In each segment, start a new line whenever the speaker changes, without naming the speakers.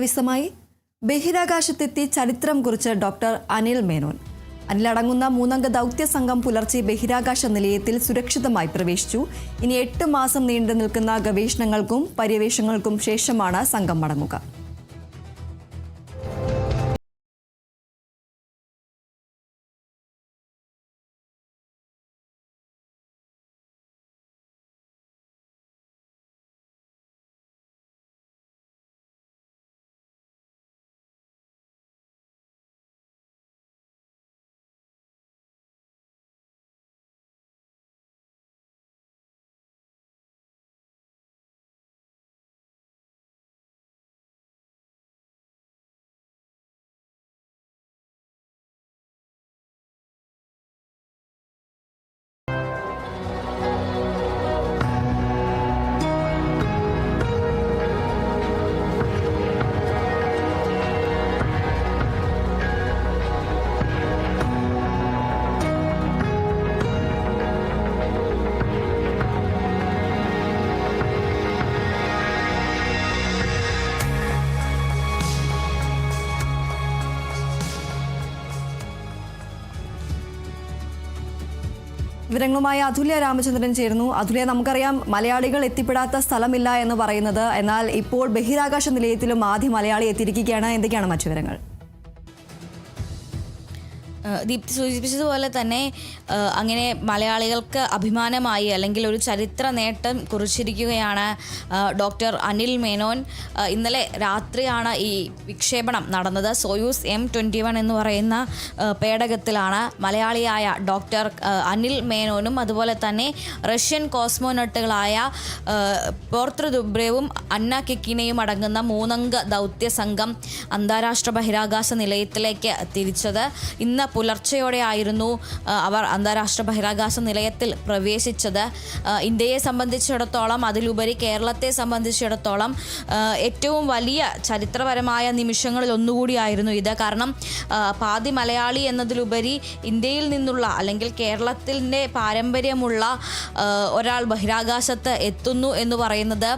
വിശദമായി ബഹിരാകാശത്തെത്തി ചരിത്രം കുറിച്ച് ഡോക്ടർ അനിൽ മേനോൻ. അനിലടങ്ങുന്ന 3-അംഗ ദൗത്യ സംഘം പുലർച്ചെ ബഹിരാകാശ നിലയത്തിൽ സുരക്ഷിതമായി പ്രവേശിച്ചു. ഇനി 8 മാസം നീണ്ടു നിൽക്കുന്ന ഗവേഷണങ്ങൾക്കും പര്യവേഷണങ്ങൾക്കും ശേഷമാണ് സംഘം മടങ്ങുക. വിവരങ്ങളുമായി അതുല്യ രാമചന്ദ്രൻ ചേരുന്നു. അതുല്യ, നമുക്കറിയാം മലയാളികൾ എത്തിപ്പെടാത്ത സ്ഥലമില്ല എന്ന് പറയുന്നത്. എന്നാൽ ഇപ്പോൾ ബഹിരാകാശ നിലയത്തിലും ആദ്യ മലയാളി എത്തിയിരിക്കുകയാണ്. എന്തൊക്കെയാണ് മറ്റു വിവരങ്ങൾ?
ദീപ്തി സൂചിപ്പിച്ചതുപോലെ തന്നെ അങ്ങനെ മലയാളികൾക്ക് അഭിമാനമായി അല്ലെങ്കിൽ ഒരു ചരിത്ര നേട്ടം കുറിച്ചിരിക്കുകയാണ് ഡോക്ടർ അനിൽ മേനോൻ. ഇന്നലെ രാത്രിയാണ് ഈ വിക്ഷേപണം നടന്നത്. സോയൂസ് M21 എന്ന് പറയുന്ന പേടകത്തിലാണ് മലയാളിയായ ഡോക്ടർ അനിൽ മേനോനും അതുപോലെ തന്നെ റഷ്യൻ കോസ്മോനട്ടുകളായ പോർത്ര ദുബ്രേവും അന്ന കെക്കിനെയും അടങ്ങുന്ന 3-അംഗ ദൗത്യ സംഘം അന്താരാഷ്ട്ര ബഹിരാകാശ നിലയത്തിലേക്ക് തിരിച്ചത്. ഇന്ന് പുലർച്ചെയോടെ ആയിരുന്നു അവർ അന്താരാഷ്ട്ര ബഹിരാകാശ നിലയത്തിൽ പ്രവേശിച്ചത്. ഇന്ത്യയെ സംബന്ധിച്ചിടത്തോളം, അതിലുപരി കേരളത്തെ സംബന്ധിച്ചിടത്തോളം ഏറ്റവും വലിയ ചരിത്രപരമായ നിമിഷങ്ങളിൽ ഒന്നുകൂടിയായിരുന്നു ഇത്. കാരണം പാതി മലയാളി എന്നതിലുപരി ഇന്ത്യയിൽ നിന്നുള്ള അല്ലെങ്കിൽ കേരളത്തിൻ്റെ പാരമ്പര്യമുള്ള ഒരാൾ ബഹിരാകാശത്ത് എത്തുന്നു എന്ന് പറയുന്നത്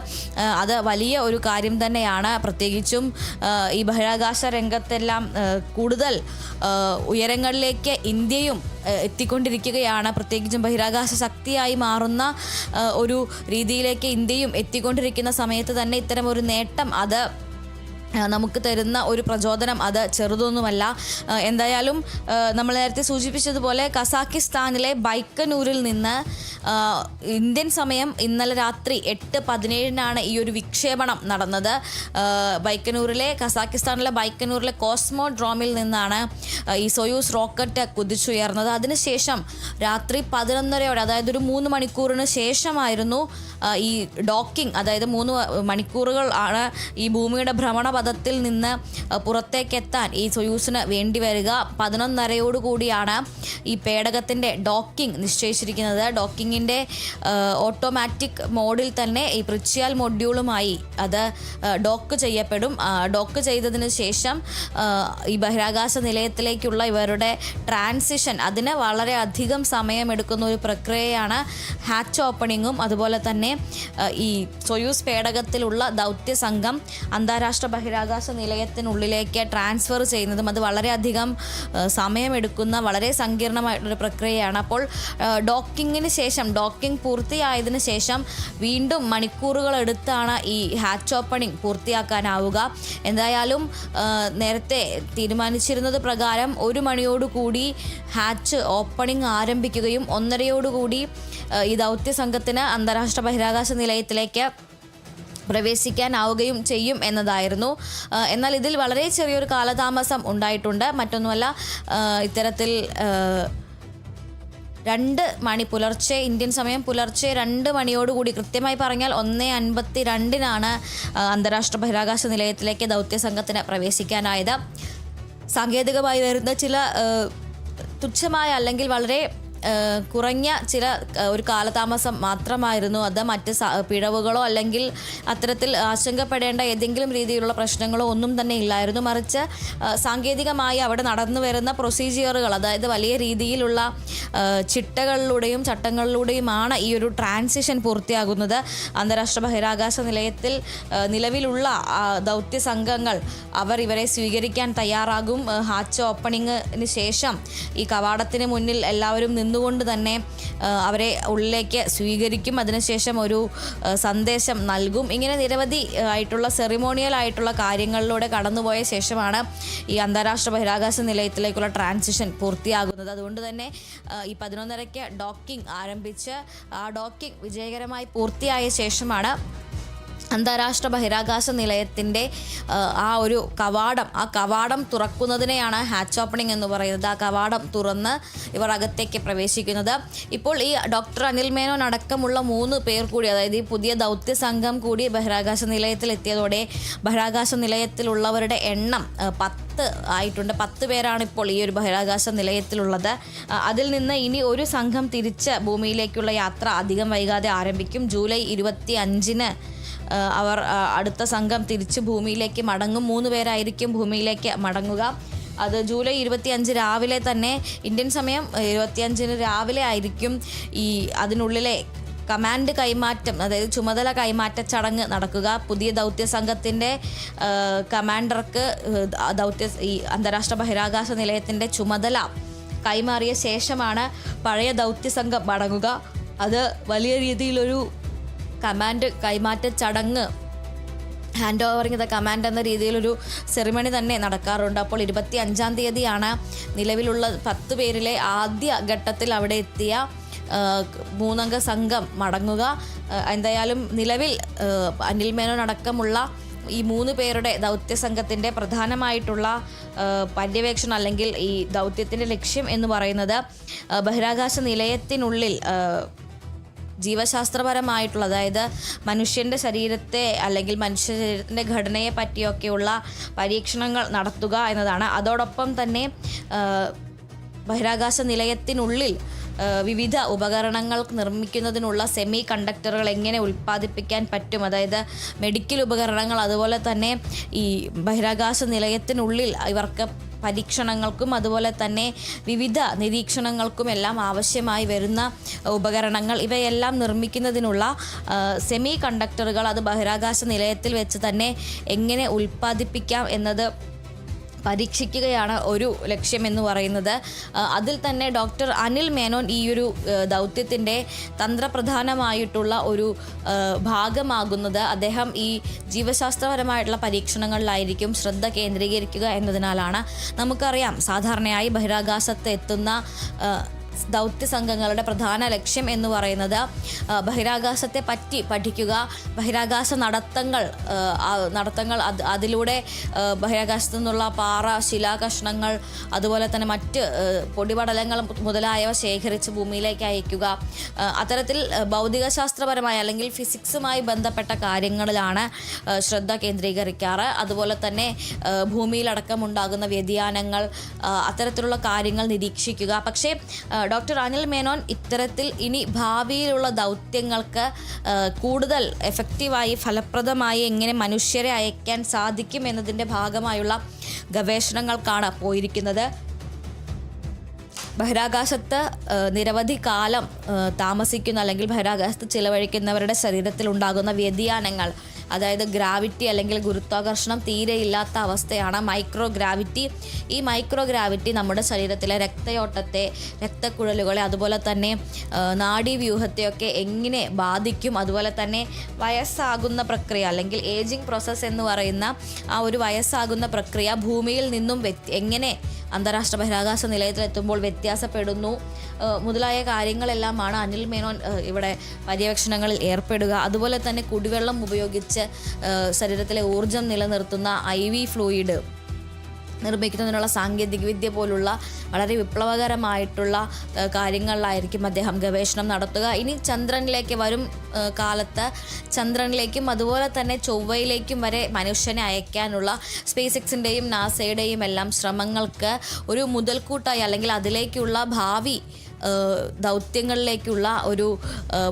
അത് വലിയ ഒരു കാര്യം തന്നെയാണ്. പ്രത്യേകിച്ചും ഈ ബഹിരാകാശ രംഗത്തെല്ലാം കൂടുതൽ ഉയരങ്ങളിലേക്ക് ഇന്ത്യയും എത്തിക്കൊണ്ടിരിക്കുകയാണ്. പ്രത്യേകിച്ചും ബഹിരാകാശ ശക്തിയായി മാറുന്ന ഒരു രീതിയിലേക്ക് ഇന്ത്യയും എത്തിക്കൊണ്ടിരിക്കുന്ന സമയത്ത് തന്നെ ഇത്തരം ഒരു നേട്ടം അത് നമുക്ക് തരുന്ന ഒരു പ്രചോദനം അത് ചെറുതൊന്നുമല്ല. എന്തായാലും നമ്മൾ നേരത്തെ സൂചിപ്പിച്ചതുപോലെ കസാക്കിസ്ഥാനിലെ ബൈക്കനൂരിൽ നിന്ന് ഇന്ത്യൻ സമയം ഇന്നലെ രാത്രി 8:17 ഈ ഒരു വിക്ഷേപണം നടന്നത്. കസാക്കിസ്ഥാനിലെ ബൈക്കനൂരിലെ കോസ്മോഡ്രോമിൽ നിന്നാണ് ഈ സോയൂസ് റോക്കറ്റ് കുതിച്ചുയർന്നത്. അതിനുശേഷം രാത്രി 11:30 അതായത് ഒരു 3 മണിക്കൂറിന് ശേഷമായിരുന്നു ഈ ഡോക്കിംഗ്. അതായത് 3 മണിക്കൂറുകൾ ആണ് ഈ ഭൂമിയുടെ ഭ്രമണപഥത്തിൽ നിന്ന് പുറത്തേക്കെത്താൻ ഈ സോയൂസിന് വേണ്ടി വരിക. 11:30 ഈ പേടകത്തിൻ്റെ ഡോക്കിംഗ് നിശ്ചയിച്ചിരിക്കുന്നത്. ഡോക്കിങ്ങിൻ്റെ ഓട്ടോമാറ്റിക് മോഡിൽ തന്നെ ഈ പ്രിച്യാൽ മൊഡ്യൂളുമായി അത് ഡോക്ക് ചെയ്യപ്പെടും. ഡോക്ക് ചെയ്തതിന് ശേഷം ഈ ബഹിരാകാശ നിലയത്തിലേക്കുള്ള ഇവരുടെ ട്രാൻസിഷൻ അതിന് വളരെയധികം സമയമെടുക്കുന്ന ഒരു പ്രക്രിയയാണ് ഹാച്ച് ഓപ്പണിങ്ങും. അതുപോലെ തന്നെ ഈ സോയൂസ് പേടകത്തിലുള്ള ദൗത്യ സംഘം അന്താരാഷ്ട്ര ബഹിരാകാശ നിലയത്തിനുള്ളിലേക്ക് ട്രാൻസ്ഫർ ചെയ്യുന്നതും അത് വളരെയധികം സമയമെടുക്കുന്ന വളരെ സങ്കീർണമായിട്ടൊരു പ്രക്രിയയാണ്. അപ്പോൾ ഡോക്കിങ്ങിന് ശേഷം, ഡോക്കിംഗ് പൂർത്തിയായതിനു ശേഷം വീണ്ടും മണിക്കൂറുകൾ എടുത്താണ് ഈ ഹാച്ച് ഓപ്പണിംഗ് പൂർത്തിയാക്കാനാവുക. എന്തായാലും നേരത്തെ തീരുമാനിച്ചിരുന്നത് പ്രകാരം 1 മണിയോടുകൂടി ഹാച്ച് ഓപ്പണിംഗ് ആരംഭിക്കുകയും 1:30 ഈ ദൗത്യ സംഘത്തിന് അന്താരാഷ്ട്ര ബഹിരാകാശ നിലയത്തിലേക്ക് പ്രവേശിക്കാനാവുകയും ചെയ്യും എന്നതായിരുന്നു. എന്നാൽ ഇതിൽ വളരെ ചെറിയൊരു കാലതാമസം ഉണ്ടായിട്ടുണ്ട്. മറ്റൊന്നുമല്ല, ഇത്തരത്തിൽ 2 മണി പുലർച്ചെ, ഇന്ത്യൻ സമയം പുലർച്ചെ 2 മണിയോടുകൂടി, കൃത്യമായി പറഞ്ഞാൽ 1:52 അന്താരാഷ്ട്ര ബഹിരാകാശ നിലയത്തിലേക്ക് ദൗത്യ സംഘത്തിന് പ്രവേശിക്കാനായത്. സാങ്കേതികമായി വരുന്ന ചില തുച്ഛമായ അല്ലെങ്കിൽ വളരെ കുറഞ്ഞ ഒരു കാലതാമസം മാത്രമായിരുന്നു അത്. മറ്റ് പിഴവുകളോ അല്ലെങ്കിൽ അത്തരത്തിൽ ആശങ്കപ്പെടേണ്ട ഏതെങ്കിലും രീതിയിലുള്ള പ്രശ്നങ്ങളോ ഒന്നും തന്നെ ഇല്ലായിരുന്നു. മറിച്ച് സാങ്കേതികമായി അവിടെ നടന്നു വരുന്ന പ്രൊസീജിയറുകൾ, അതായത് വലിയ രീതിയിലുള്ള ചിട്ടകളിലൂടെയും ചട്ടങ്ങളിലൂടെയുമാണ് ഈ ഒരു ട്രാൻസിഷൻ പൂർത്തിയാകുന്നത്. അന്താരാഷ്ട്ര ബഹിരാകാശ നിലയത്തിൽ നിലവിലുള്ള ദൗത്യ സംഘങ്ങൾ ഇവരെ സ്വീകരിക്കാൻ തയ്യാറാകും. ഹാച്ച് ഓപ്പണിങ്ങിന് ശേഷം ഈ കവാടത്തിന് മുന്നിൽ എല്ലാവരും നിന്നുകൊണ്ട് തന്നെ അവരെ ഉള്ളിലേക്ക് സ്വീകരിക്കും. അതിനുശേഷം ഒരു സന്ദേശം നൽകും. ഇങ്ങനെ നിരവധി ആയിട്ടുള്ള സെറിമോണിയൽ ആയിട്ടുള്ള കാര്യങ്ങളിലൂടെ കടന്നുപോയ ശേഷമാണ് ഈ അന്താരാഷ്ട്ര ബഹിരാകാശ നിലയത്തിലേക്കുള്ള ട്രാൻസിഷൻ പൂർത്തിയാകുന്നത്. അതുകൊണ്ട് തന്നെ ഈ 11:30 ഡോക്കിംഗ് ആരംഭിച്ച് ആ ഡോക്കിംഗ് വിജയകരമായി പൂർത്തിയായ ശേഷമാണ് അന്താരാഷ്ട്ര ബഹിരാകാശ നിലയത്തിൻ്റെ ആ ഒരു കവാടം തുറക്കുന്നതിനെയാണ് ഹാച്ച് ഓപ്പണിംഗ് എന്ന് പറയുന്നത്. ആ കവാടം തുറന്ന് ഇവർ അകത്തേക്ക് പ്രവേശിക്കുന്നത്. ഇപ്പോൾ ഈ ഡോക്ടർ അനിൽ മേനോൻ അടക്കമുള്ള 3 പേർ കൂടി, അതായത് ഈ പുതിയ ദൗത്യ സംഘം കൂടി ബഹിരാകാശ നിലയത്തിൽ എത്തിയതോടെ ബഹിരാകാശ നിലയത്തിലുള്ളവരുടെ എണ്ണം 10 ആയിട്ടുണ്ട്. 10 പേരാണ് ഇപ്പോൾ ഈ ഒരു ബഹിരാകാശ നിലയത്തിലുള്ളത്. അതിൽ നിന്ന് ഇനി ഒരു സംഘം തിരിച്ച് ഭൂമിയിലേക്കുള്ള യാത്ര അധികം വൈകാതെ ആരംഭിക്കും. ജൂലൈ 25-ന് അവർ അടുത്ത സംഘം തിരിച്ച് ഭൂമിയിലേക്ക് മടങ്ങും. 3 പേരായിരിക്കും ഭൂമിയിലേക്ക് മടങ്ങുക. അത് ജൂലൈ 25 രാവിലെ തന്നെ, ഇന്ത്യൻ സമയം 25-ന് രാവിലെ ആയിരിക്കും ഈ അതിനുള്ളിലെ കമാൻഡ് കൈമാറ്റം, അതായത് ചുമതല കൈമാറ്റ ചടങ്ങ് നടക്കുക. പുതിയ ദൗത്യ സംഘത്തിൻ്റെ കമാൻഡർക്ക് ഈ അന്താരാഷ്ട്ര ബഹിരാകാശ നിലയത്തിൻ്റെ ചുമതല കൈമാറിയ ശേഷമാണ് പഴയ ദൗത്യ സംഘം മടങ്ങുക. അത് വലിയ രീതിയിലൊരു കമാൻഡ് കൈമാറ്റ ചടങ്ങ്, ഹാൻഡ് ഓവറിങ് ദ കമാൻഡ് എന്ന രീതിയിലൊരു സെറിമണി തന്നെ നടക്കാറുണ്ട്. അപ്പോൾ 25-ാം തീയതിയാണ് നിലവിലുള്ള 10 പേരിലെ ആദ്യ ഘട്ടത്തിൽ അവിടെ എത്തിയ 3 അംഗ സംഘം മടങ്ങുക. എന്തായാലും നിലവിൽ അനിൽ മേനോൻ അടക്കമുള്ള ഈ 3 പേരുടെ ദൗത്യ സംഘത്തിൻ്റെ പ്രധാനമായിട്ടുള്ള പര്യവേക്ഷണം അല്ലെങ്കിൽ ഈ ദൗത്യത്തിൻ്റെ ലക്ഷ്യം എന്ന് പറയുന്നത് ബഹിരാകാശ നിലയത്തിനുള്ളിൽ ജീവശാസ്ത്രപരമായിട്ടുള്ള, അതായത് മനുഷ്യൻ്റെ ശരീരത്തെ അല്ലെങ്കിൽ മനുഷ്യ ശരീരത്തിൻ്റെ ഘടനയെ പറ്റിയൊക്കെയുള്ള പരീക്ഷണങ്ങൾ നടത്തുക എന്നതാണ്. അതോടൊപ്പം തന്നെ ബഹിരാകാശ നിലയത്തിനുള്ളിൽ വിവിധ ഉപകരണങ്ങൾ നിർമ്മിക്കുന്നതിനുള്ള സെമി കണ്ടക്ടറുകൾ എങ്ങനെ ഉൽപ്പാദിപ്പിക്കാൻ പറ്റും, അതായത് മെഡിക്കൽ ഉപകരണങ്ങൾ, അതുപോലെ തന്നെ ഈ ബഹിരാകാശ നിലയത്തിനുള്ളിൽ ഇവർക്ക് പരീക്ഷണങ്ങൾക്കും അതുപോലെ തന്നെ വിവിധ നിരീക്ഷണങ്ങൾക്കുമെല്ലാം ആവശ്യമായി വരുന്ന ഉപകരണങ്ങൾ, ഇവയെല്ലാം നിർമ്മിക്കുന്നതിനുള്ള സെമി കണ്ടക്ടറുകൾ അത് ബഹിരാകാശ നിലയത്തിൽ വെച്ച് തന്നെ എങ്ങനെ ഉൽപ്പാദിപ്പിക്കാം എന്നത് പരീക്ഷിക്കുകയാണ് ഒരു ലക്ഷ്യമെന്ന് പറയുന്നത്. അതിൽ തന്നെ ഡോക്ടർ അനിൽ മേനോൻ ഈ ഒരു ദൗത്യത്തിൻ്റെ തന്ത്രപ്രധാനമായിട്ടുള്ള ഒരു ഭാഗമാകുന്നത്. അദ്ദേഹം ഈ ജീവശാസ്ത്രപരമായിട്ടുള്ള പരീക്ഷണങ്ങളിലായിരിക്കും ശ്രദ്ധ കേന്ദ്രീകരിക്കുക എന്നതിനാലാണ്. നമുക്കറിയാം, സാധാരണയായി ബഹിരാകാശത്ത് എത്തുന്ന ദൗത്യ സംഘങ്ങളുടെ പ്രധാന ലക്ഷ്യം എന്ന് പറയുന്നത് ബഹിരാകാശത്തെ പറ്റി പഠിക്കുക, ബഹിരാകാശ നടത്തങ്ങൾ അതിലൂടെ ബഹിരാകാശത്തു നിന്നുള്ള പാറ, ശിലാകഷ്ണങ്ങൾ, അതുപോലെ തന്നെ മറ്റ് പൊടിപടലങ്ങൾ മുതലായവ ശേഖരിച്ച് ഭൂമിയിലേക്ക് അയക്കുക. അത്തരത്തിൽ ഭൗതികശാസ്ത്രപരമായ അല്ലെങ്കിൽ ഫിസിക്സുമായി ബന്ധപ്പെട്ട കാര്യങ്ങളിലാണ് ശ്രദ്ധ കേന്ദ്രീകരിക്കാറ്. അതുപോലെ തന്നെ ഭൂമിയിലടക്കമുണ്ടാകുന്ന വ്യതിയാനങ്ങൾ, അത്തരത്തിലുള്ള കാര്യങ്ങൾ നിരീക്ഷിക്കുക. പക്ഷേ ഡോക്ടർ അനിൽ മേനോൻ ഇത്തരത്തിൽ ഇനി ഭാവിയിലുള്ള ദൗത്യങ്ങൾക്ക് കൂടുതൽ എഫക്റ്റീവായി ഫലപ്രദമായി എങ്ങനെ മനുഷ്യരെ അയക്കാൻ സാധിക്കും എന്നതിൻ്റെ ഭാഗമായുള്ള ഗവേഷണങ്ങൾക്കാണ് പോയിരിക്കുന്നത്. ബഹിരാകാശത്ത് നിരവധി കാലം താമസിക്കുന്ന അല്ലെങ്കിൽ ബഹിരാകാശത്ത് ചിലവഴിക്കുന്നവരുടെ ശരീരത്തിൽ ഉണ്ടാകുന്ന വ്യതിയാനങ്ങൾ, അതായത് ഗ്രാവിറ്റി അല്ലെങ്കിൽ ഗുരുത്വാകർഷണം തീരെ ഇല്ലാത്ത അവസ്ഥയാണ് മൈക്രോ ഗ്രാവിറ്റി. ഈ മൈക്രോ ഗ്രാവിറ്റി നമ്മുടെ ശരീരത്തിലെ രക്തയോട്ടത്തെ, രക്തക്കുഴലുകളെ, അതുപോലെ തന്നെ നാഡീവ്യൂഹത്തെയൊക്കെ എങ്ങനെ ബാധിക്കും, അതുപോലെ തന്നെ വയസ്സാകുന്ന പ്രക്രിയ അല്ലെങ്കിൽ ഏജിങ് പ്രോസസ്സ് എന്ന് പറയുന്ന ആ ഒരു വയസ്സാകുന്ന പ്രക്രിയ ഭൂമിയിൽ നിന്നും എങ്ങനെ അന്താരാഷ്ട്ര ബഹിരാകാശ നിലയത്തിലെത്തുമ്പോൾ വ്യത്യാസപ്പെടുന്നു മുതലായ കാര്യങ്ങളെല്ലാമാണ് അനിൽ മേനോൻ ഇവിടെ പര്യവേക്ഷണങ്ങളിൽ ഏർപ്പെടുക. അതുപോലെ തന്നെ കുടിവെള്ളം ഉപയോഗിച്ച് ശരീരത്തിലെ ഊർജം നിലനിർത്തുന്ന IV ഫ്ലൂയിഡ് നിർമ്മിക്കുന്നതിനുള്ള സാങ്കേതികവിദ്യ പോലുള്ള വളരെ വിപ്ലവകരമായിട്ടുള്ള കാര്യങ്ങളിലായിരിക്കും അദ്ദേഹം ഗവേഷണം നടത്തുക. ഇനി ചന്ദ്രനിലേക്ക് വരും കാലത്ത് ചന്ദ്രനിലേക്കും അതുപോലെ തന്നെ ചൊവ്വയിലേക്കും വരെ മനുഷ്യനെ അയക്കാനുള്ള സ്പേസ് എക്സിൻ്റെയും നാസയുടെയും എല്ലാം ശ്രമങ്ങൾക്ക് ഒരു മുതൽക്കൂട്ടായി അല്ലെങ്കിൽ അതിലേക്കുള്ള ഭാവി ദൗത്യങ്ങളിലേക്കുള്ള ഒരു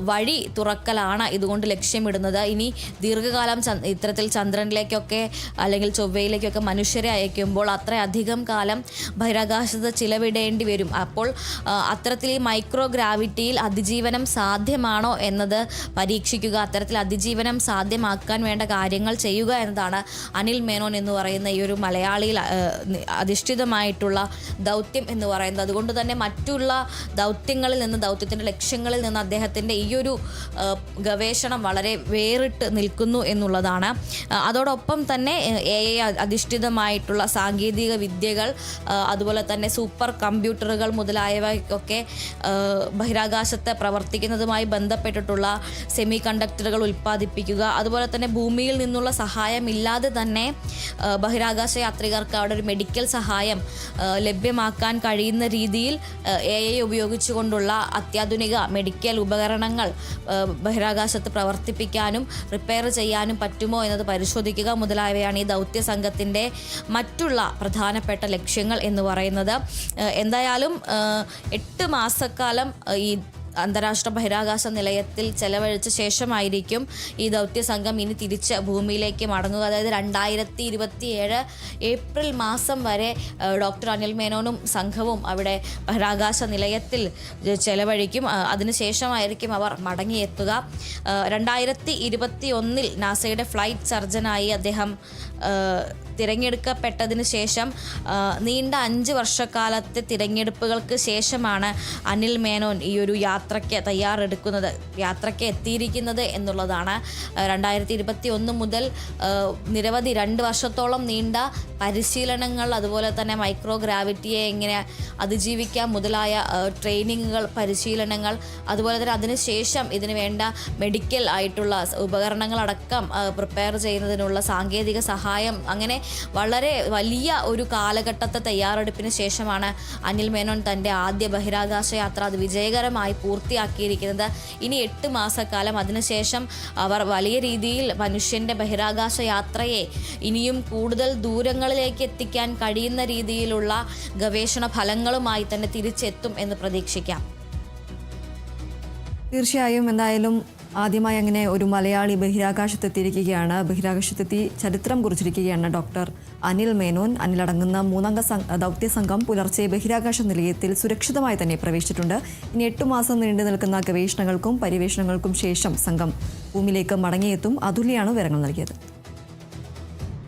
വഴി തുറക്കലാണ് ഇതുകൊണ്ട് ലക്ഷ്യമിടുന്നത്. ഇനി ദീർഘകാലം ഇത്തരത്തിൽ ചന്ദ്രനിലേക്കൊക്കെ അല്ലെങ്കിൽ ചൊവ്വയിലേക്കൊക്കെ മനുഷ്യരെ അയക്കുമ്പോൾ അത്രയധികം കാലം ബഹിരാകാശത്ത് ചിലവിടേണ്ടി വരും. അപ്പോൾ അത്തരത്തിൽ ഈ മൈക്രോ ഗ്രാവിറ്റിയിൽ അതിജീവനം സാധ്യമാണോ എന്നത് പരീക്ഷിക്കുക, അത്തരത്തിൽ അതിജീവനം സാധ്യമാക്കാൻ വേണ്ട കാര്യങ്ങൾ ചെയ്യുക എന്നതാണ് അനിൽ മേനോൻ എന്ന് പറയുന്ന ഈ ഒരു മലയാളിയിൽ അധിഷ്ഠിതമായിട്ടുള്ള ദൗത്യം എന്ന് പറയുന്നത്. അതുകൊണ്ട് തന്നെ മറ്റുള്ള ദൗത്യങ്ങളിൽ നിന്ന്, ദൗത്യത്തിൻ്റെ ലക്ഷ്യങ്ങളിൽ നിന്ന് അദ്ദേഹത്തിൻ്റെ ഈ ഒരു ഗവേഷണം വളരെ വേറിട്ട് നിൽക്കുന്നു എന്നുള്ളതാണ്. അതോടൊപ്പം തന്നെ AI അധിഷ്ഠിതമായിട്ടുള്ള സാങ്കേതിക വിദ്യകൾ, അതുപോലെ തന്നെ സൂപ്പർ കമ്പ്യൂട്ടറുകൾ മുതലായവയൊക്കെ ബഹിരാകാശത്ത് പ്രവർത്തിക്കുന്നതുമായി ബന്ധപ്പെട്ടിട്ടുള്ള സെമി കണ്ടക്ടറുകൾ ഉൽപ്പാദിപ്പിക്കുക, അതുപോലെ തന്നെ ഭൂമിയിൽ നിന്നുള്ള സഹായമില്ലാതെ തന്നെ ബഹിരാകാശ യാത്രികർക്ക് അവിടെ ഒരു മെഡിക്കൽ സഹായം ലഭ്യമാക്കാൻ കഴിയുന്ന രീതിയിൽ AI ഉപയോഗിച്ചുകൊണ്ടുള്ള അത്യാധുനിക മെഡിക്കൽ ഉപകരണങ്ങൾ ബഹിരാകാശത്ത് പ്രവർത്തിപ്പിക്കാനും റിപ്പയർ ചെയ്യാനും പറ്റുമോ എന്നത് പരിശോധിക്കുക മുതലായവയാണ് ഈ ദൗത്യ സംഘത്തിൻ്റെ മറ്റുള്ള പ്രധാനപ്പെട്ട ലക്ഷ്യങ്ങൾ എന്ന് പറയുന്നത്. എന്തായാലും 8 മാസക്കാലം ഈ അന്താരാഷ്ട്ര ബഹിരാകാശ നിലയത്തിൽ ചെലവഴിച്ച ശേഷമായിരിക്കും ഈ ദൗത്യ സംഘം ഇനി തിരിച്ച് ഭൂമിയിലേക്ക് മടങ്ങുക. അതായത് 2027 ഏപ്രിൽ മാസം വരെ ഡോക്ടർ അനിൽ മേനോനും സംഘവും അവിടെ ബഹിരാകാശ നിലയത്തിൽ ചെലവഴിക്കും. അതിനുശേഷമായിരിക്കും അവർ മടങ്ങിയെത്തുക. 2021 നാസയുടെ ഫ്ലൈറ്റ് സർജനായി അദ്ദേഹം തിരഞ്ഞെടുക്കപ്പെട്ടതിന് ശേഷം നീണ്ട 5 വർഷക്കാലത്തെ തിരഞ്ഞെടുപ്പുകൾക്ക് ശേഷമാണ് അനിൽ മേനോൻ ഈ ഒരു യാത്രയ്ക്ക് യാത്രയ്ക്ക് എത്തിയിരിക്കുന്നത് എന്നുള്ളതാണ്. 2021 മുതൽ നിരവധി 2 വർഷത്തോളം നീണ്ട പരിശീലനങ്ങൾ, അതുപോലെ തന്നെ മൈക്രോ ഗ്രാവിറ്റിയെ എങ്ങനെ അതിജീവിക്കാം മുതലായ ട്രെയിനിങ്ങുകൾ, പരിശീലനങ്ങൾ, അതുപോലെ തന്നെ അതിനുശേഷം ഇതിന് വേണ്ട മെഡിക്കൽ ആയിട്ടുള്ള ഉപകരണങ്ങളടക്കം പ്രിപ്പയർ ചെയ്യുന്നതിനുള്ള സാങ്കേതിക സഹായം, അങ്ങനെ വളരെ വലിയ ഒരു കാലഘട്ടത്തെ തയ്യാറെടുപ്പിന് ശേഷമാണ് അനിൽ മേനോൻ തൻ്റെ ആദ്യ ബഹിരാകാശ യാത്ര അത് വിജയകരമായി പൂർത്തിയാക്കിയിരിക്കുന്നത്. ഇനി 8 മാസക്കാലം അതിനുശേഷം അവർ വലിയ രീതിയിൽ മനുഷ്യൻ്റെ ബഹിരാകാശ യാത്രയെ ഇനിയും കൂടുതൽ ദൂരങ്ങളിലേക്ക് എത്തിക്കാൻ കഴിയുന്ന രീതിയിലുള്ള ഗവേഷണ ഫലങ്ങളുമായി തന്നെ തിരിച്ചെത്തും എന്ന് പ്രതീക്ഷിക്കാം.
തീർച്ചയായും. എന്തായാലും ആദ്യമായി അങ്ങനെ ഒരു മലയാളി ബഹിരാകാശത്തെത്തിയിരിക്കുകയാണ്. ബഹിരാകാശത്തെത്തി ചരിത്രം കുറിച്ചിരിക്കുകയാണ് ഡോക്ടർ അനിൽ മേനോൻ. അനിലടങ്ങുന്ന 3 അംഗ ദൗത്യ സംഘം പുലർച്ചെ ബഹിരാകാശ നിലയത്തിൽ സുരക്ഷിതമായി തന്നെ പ്രവേശിച്ചിട്ടുണ്ട്. ഇനി 8 മാസം നീണ്ടു നിൽക്കുന്ന ഗവേഷണങ്ങൾക്കും പര്യവേഷണങ്ങൾക്കും ശേഷം സംഘം ഭൂമിയിലേക്ക് മടങ്ങിയെത്തും. അതുല്യാണ് വിവരങ്ങൾ നൽകിയത്.